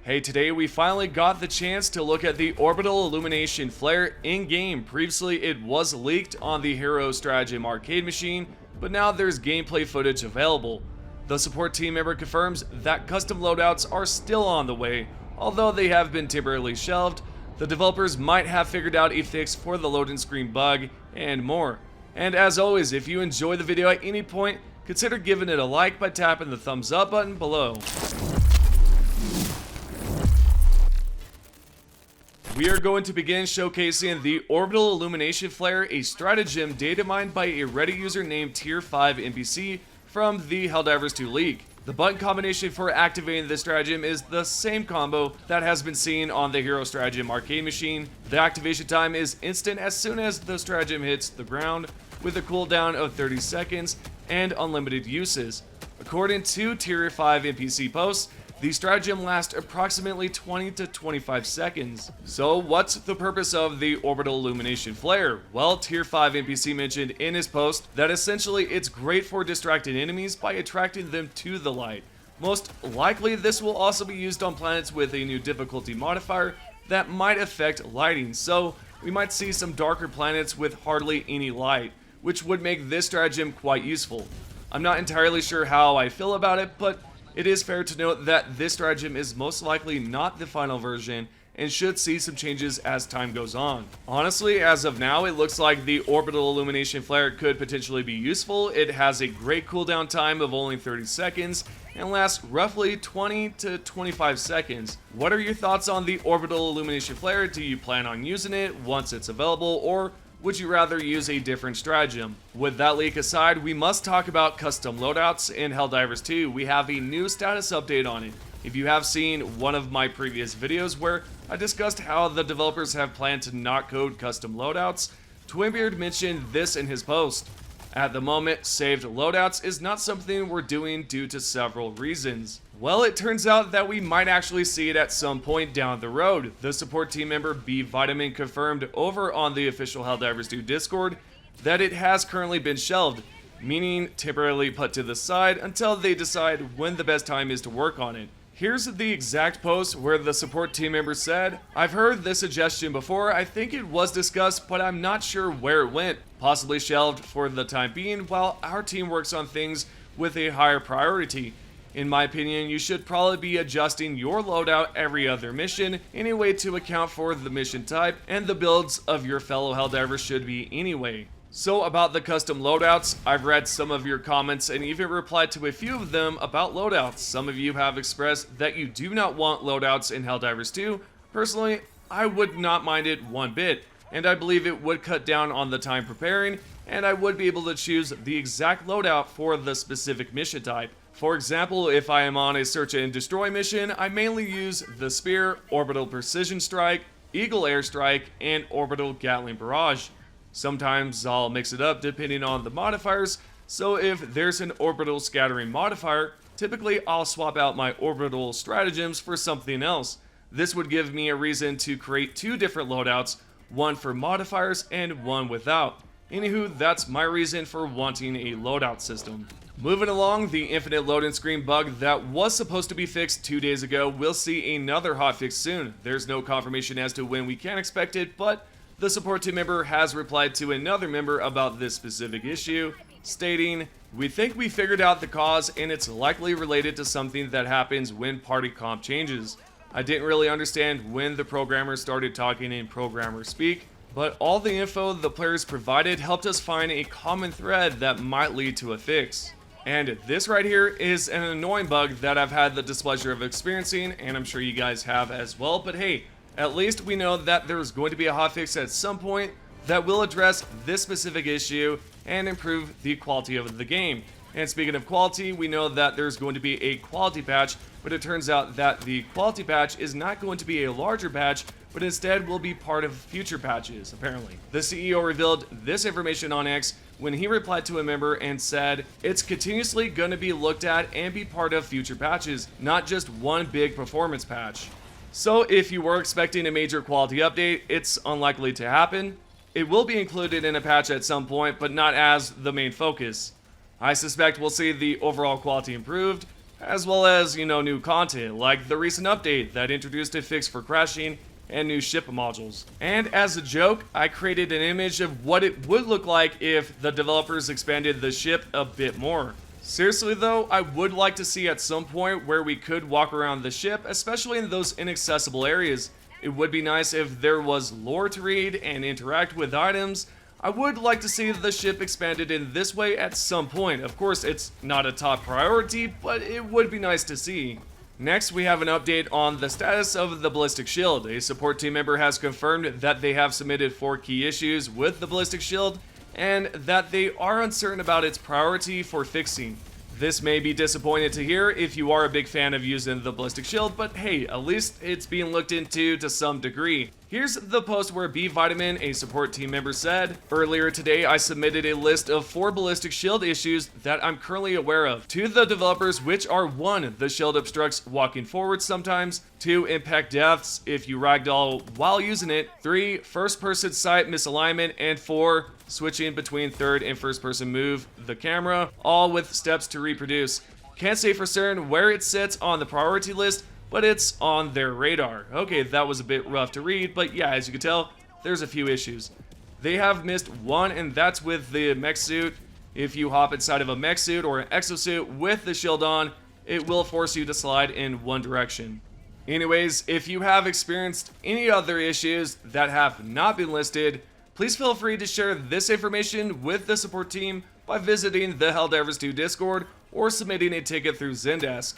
Hey, today we finally got the chance to look at the Orbital Illumination flare in-game. Previously it was leaked on the Hero Stratagem arcade machine, but now there's gameplay footage available. The support team member confirms that custom loadouts are still on the way, although they have been temporarily shelved. The developers might have figured out a fix for the loading screen bug, and more. And as always, if you enjoy the video at any point, consider giving it a like by tapping the thumbs up button below. We are going to begin showcasing the Orbital Illumination Flare, a stratagem data mined by a Reddit user named Tier 5 NPC from the Helldivers 2 leak. The button combination for activating this stratagem is the same combo that has been seen on the Hero Stratagem arcade machine. The activation time is instant as soon as the stratagem hits the ground, with a cooldown of 30 seconds and unlimited uses. According to Tier 5 NPC posts, the stratagem lasts approximately 20 to 25 seconds. So what's the purpose of the Orbital Illumination Flare? Well, Tier 5 NPC mentioned in his post that essentially it's great for distracting enemies by attracting them to the light. Most likely this will also be used on planets with a new difficulty modifier that might affect lighting, so we might see some darker planets with hardly any light, which would make this stratagem quite useful. I'm not entirely sure how I feel about it, but it is fair to note that this stratagem is most likely not the final version and should see some changes as time goes on. Honestly, as of now, it looks like the Orbital Illumination Flare could potentially be useful. It has a great cooldown time of only 30 seconds and lasts roughly 20 to 25 seconds. What are your thoughts on the Orbital Illumination Flare? Do you plan on using it once it's available, or would you rather use a different stratagem? With that leak aside, we must talk about custom loadouts in Helldivers 2. We have a new status update on it. If you have seen one of my previous videos where I discussed how the developers have planned to not code custom loadouts, Twinbeard mentioned this in his post. At the moment, saved loadouts is not something we're doing due to several reasons. Well, it turns out that we might actually see it at some point down the road. The support team member B Vitamin confirmed over on the official Helldivers 2 Discord that it has currently been shelved, meaning temporarily put to the side until they decide when the best time is to work on it. Here's the exact post where the support team member said, "I've heard this suggestion before. I think it was discussed, but I'm not sure where it went. Possibly shelved for the time being while our team works on things with a higher priority. In my opinion, you should probably be adjusting your loadout every other mission anyway to account for the mission type and the builds of your fellow Helldivers should be anyway." So about the custom loadouts, I've read some of your comments and even replied to a few of them about loadouts. Some of you have expressed that you do not want loadouts in Helldivers 2. Personally, I would not mind it one bit, and I believe it would cut down on the time preparing, and I would be able to choose the exact loadout for the specific mission type. For example, if I am on a search and destroy mission, I mainly use the Spear, Orbital Precision Strike, Eagle Airstrike, and Orbital Gatling Barrage. Sometimes I'll mix it up depending on the modifiers, so if there's an Orbital Scattering modifier, typically I'll swap out my Orbital Stratagems for something else. This would give me a reason to create two different loadouts, one for modifiers and one without. Anywho, that's my reason for wanting a loadout system. Moving along, the infinite loading screen bug that was supposed to be fixed 2 days ago will see another hotfix soon. There's no confirmation as to when we can expect it, but the support team member has replied to another member about this specific issue, stating, "We think we figured out the cause and it's likely related to something that happens when party comp changes. I didn't really understand when the programmers started talking in programmer speak, but all the info the players provided helped us find a common thread that might lead to a fix." And this right here is an annoying bug that I've had the displeasure of experiencing, and I'm sure you guys have as well, but hey, at least we know that there's going to be a hotfix at some point that will address this specific issue and improve the quality of the game. And speaking of quality, we know that there's going to be a quality patch, but it turns out that the quality patch is not going to be a larger patch, but instead will be part of future patches, apparently. The CEO revealed this information on X when he replied to a member and said, "It's continuously going to be looked at and be part of future patches, not just one big performance patch." So if you were expecting a major quality update, it's unlikely to happen. It will be included in a patch at some point, but not as the main focus. I suspect we'll see the overall quality improved, as well as, new content, like the recent update that introduced a fix for crashing and new ship modules. And as a joke, I created an image of what it would look like if the developers expanded the ship a bit more. Seriously though, I would like to see at some point where we could walk around the ship, especially in those inaccessible areas. It would be nice if there was lore to read and interact with items. I would like to see the ship expanded in this way at some point. Of course, it's not a top priority, but it would be nice to see. Next, we have an update on the status of the Ballistic Shield. A support team member has confirmed that they have submitted 4 key issues with the Ballistic Shield, and that they are uncertain about its priority for fixing. This may be disappointing to hear if you are a big fan of using the Ballistic Shield, but hey, at least it's being looked into to some degree. Here's the post where B Vitamin, a support team member, said, "Earlier today I submitted a list of 4 Ballistic Shield issues that I'm currently aware of to the developers, which are 1. The shield obstructs walking forward sometimes, 2. Impact deaths if you ragdoll while using it, 3. First person sight misalignment, and 4. Switching between third and first person move the camera, all with steps to reproduce. Can't say for certain where it sits on the priority list, but it's on their radar." Okay, that was a bit rough to read, but yeah, as you can tell, there's a few issues. They have missed one, and that's with the mech suit. If you hop inside of a mech suit or an exosuit with the shield on, it will force you to slide in one direction. Anyways, if you have experienced any other issues that have not been listed, please feel free to share this information with the support team by visiting the Helldivers 2 Discord or submitting a ticket through Zendesk.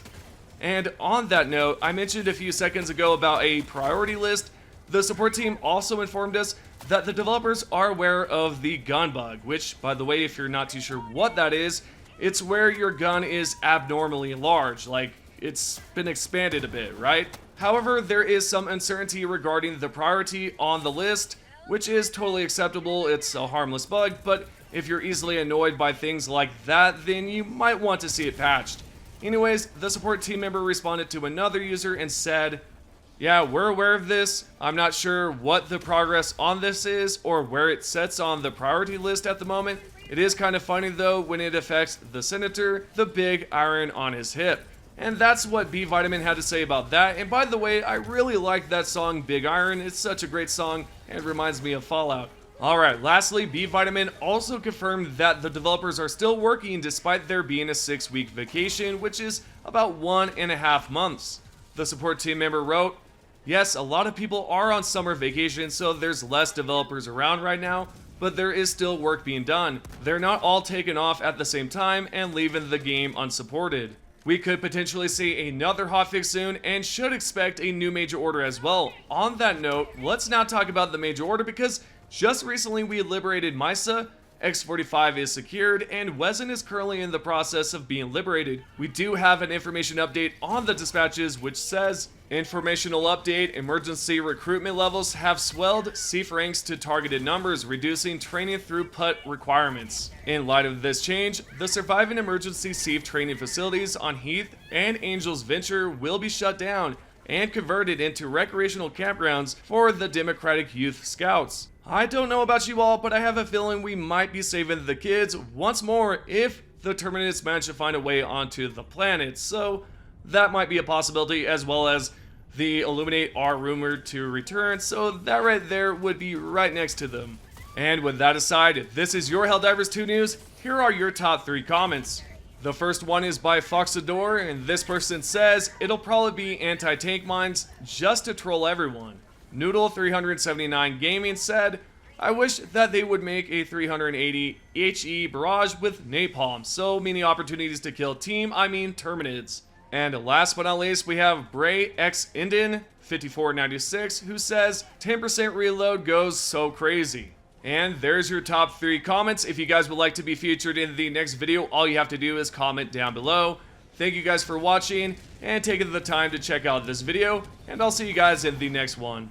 And on that note, I mentioned a few seconds ago about a priority list. The support team also informed us that the developers are aware of the gun bug, which, by the way, if you're not too sure what that is, it's where your gun is abnormally large, like it's been expanded a bit, right? However, there is some uncertainty regarding the priority on the list, which is totally acceptable. It's a harmless bug, but if you're easily annoyed by things like that, then you might want to see it patched. Anyways, the support team member responded to another user and said, "Yeah, we're aware of this. I'm not sure what the progress on this is or where it sets on the priority list at the moment. It is kind of funny though when it affects the senator, the big iron on his hip." And that's what B Vitamin had to say about that. And by the way, I really like that song Big Iron. It's such a great song and reminds me of Fallout. Alright, lastly, B Vitamin also confirmed that the developers are still working despite there being a 6-week vacation, which is about 1.5 months. The support team member wrote, "Yes, a lot of people are on summer vacation, so there's less developers around right now, but there is still work being done. They're not all taken off at the same time and leaving the game unsupported. We could potentially see another hotfix soon and should expect a new major order as well." On that note, let's now talk about the major order because just recently we liberated Misa, X45 is secured, and Wezen is currently in the process of being liberated. We do have an information update on the dispatches which says, "Informational update, emergency recruitment levels have swelled SEAF ranks to targeted numbers, reducing training throughput requirements. In light of this change, the surviving emergency SEAF training facilities on Heath and Angel's Venture will be shut down and converted into recreational campgrounds for the Democratic Youth Scouts." I don't know about you all, but I have a feeling we might be saving the kids once more if the Terminists manage to find a way onto the planet, so that might be a possibility, as well as the Illuminate are rumored to return, so that right there would be right next to them. And with that aside, this is your Helldivers 2 news. Here are your top 3 comments. The first one is by Foxador, and this person says, "It'll probably be anti-tank mines just to troll everyone." Noodle379 Gaming said, "I wish that they would make a 380 HE barrage with napalm, so many opportunities to kill Terminids." And last but not least, we have Bray X Indian 5496 who says, 10% reload goes so crazy." And there's your top 3 comments. If you guys would like to be featured in the next video, all you have to do is comment down below. Thank you guys for watching and taking the time to check out this video, and I'll see you guys in the next one.